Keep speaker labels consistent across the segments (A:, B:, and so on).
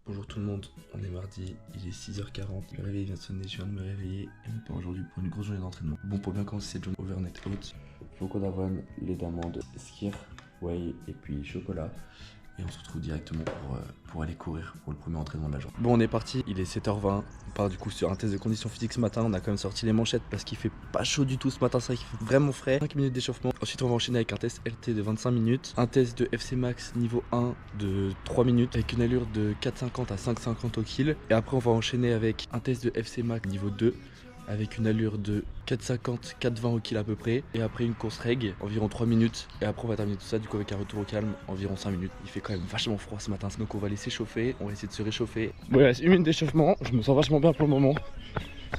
A: Bonjour tout le monde, on est mardi, il est 6h40, le réveil vient de sonner, je viens de me réveiller et on part aujourd'hui pour une grosse journée d'entraînement. Bon, pour bien commencer cette journée, overnight oats, flocons d'avoine, lait d'amande, skyr, whey et puis chocolat. Et on se retrouve directement pour aller courir pour le premier entraînement de la journée. Bon, on est parti, il est 7h20, on part du coup sur un test de condition physique ce matin. On a quand même sorti les manchettes parce qu'il fait pas chaud du tout ce matin, c'est vrai qu'il fait vraiment frais. 5 minutes d'échauffement, ensuite on va enchaîner avec un test LT de 25 minutes, un test de FC Max niveau 1 de 3 minutes avec une allure de 4,50 à 5,50 au kill. Et après on va enchaîner avec un test de FC Max niveau 2 avec une allure de 4,50, 4,20 au kill à peu près. Et après une course reg, environ 3 minutes. Et après on va terminer tout ça du coup avec un retour au calme, environ 5 minutes. Il fait quand même vachement froid ce matin, donc on va laisser chauffer, on va essayer de se réchauffer. Bon, il reste 1 minute d'échauffement, je me sens vachement bien pour le moment.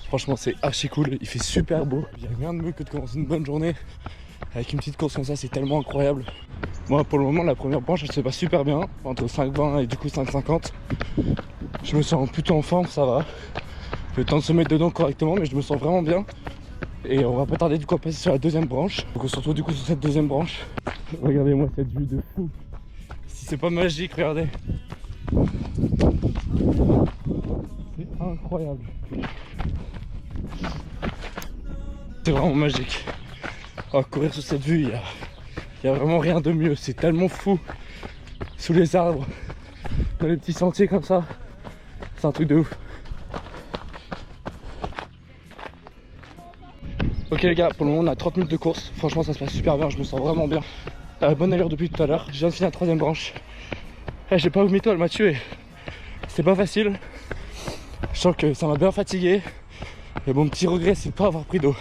A: Franchement c'est archi cool, il fait super beau. Il n'y a rien de mieux que de commencer une bonne journée avec une petite course comme ça, c'est tellement incroyable. Moi pour le moment la première branche elle se passe super bien, entre 5,20 et du coup 5,50. Je me sens plutôt en forme, ça va. Le temps de se mettre dedans correctement, mais je me sens vraiment bien. Et on va pas tarder du coup à passer sur la deuxième branche. Donc on se retrouve du coup sur cette deuxième branche. Regardez-moi cette vue de fou. Si c'est pas magique, regardez. C'est incroyable. C'est vraiment magique. Oh, courir sur cette vue, il y a vraiment rien de mieux. C'est tellement fou. Sous les arbres, dans les petits sentiers comme ça. C'est un truc de ouf. Ok les gars, pour le moment on a 30 minutes de course, franchement ça se passe super bien, je me sens vraiment bien. Bonne allure depuis tout à l'heure, je viens de finir la troisième branche. J'ai pas vomi, elle m'a tué. C'est pas facile, je sens que ça m'a bien fatigué. Et mon petit regret c'est de pas avoir pris d'eau.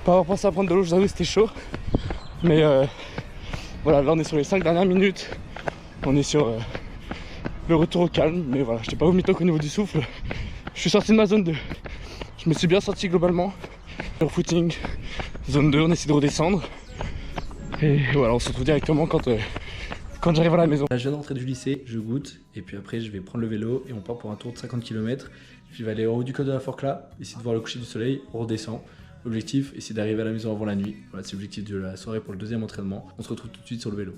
A: Pas avoir pensé à prendre de l'eau, je vous avoue c'était chaud. Mais voilà, là on est sur les 5 dernières minutes, on est sur le retour au calme. Mais voilà, j'étais pas vomi au niveau du souffle. Je suis sorti de ma zone 2, je me suis bien senti globalement. Sur footing, zone 2, on essaie de redescendre. Et voilà, on se retrouve directement quand j'arrive à la maison. Là, je viens d'entrer du lycée, je goûte. Et puis après, je vais prendre le vélo et on part pour un tour de 50 km. Je vais aller au haut du col de la Forclaz, essayer de voir le coucher du soleil, on redescend. L'objectif, essayer d'arriver à la maison avant la nuit. Voilà, c'est l'objectif de la soirée pour le deuxième entraînement. On se retrouve tout de suite sur le vélo.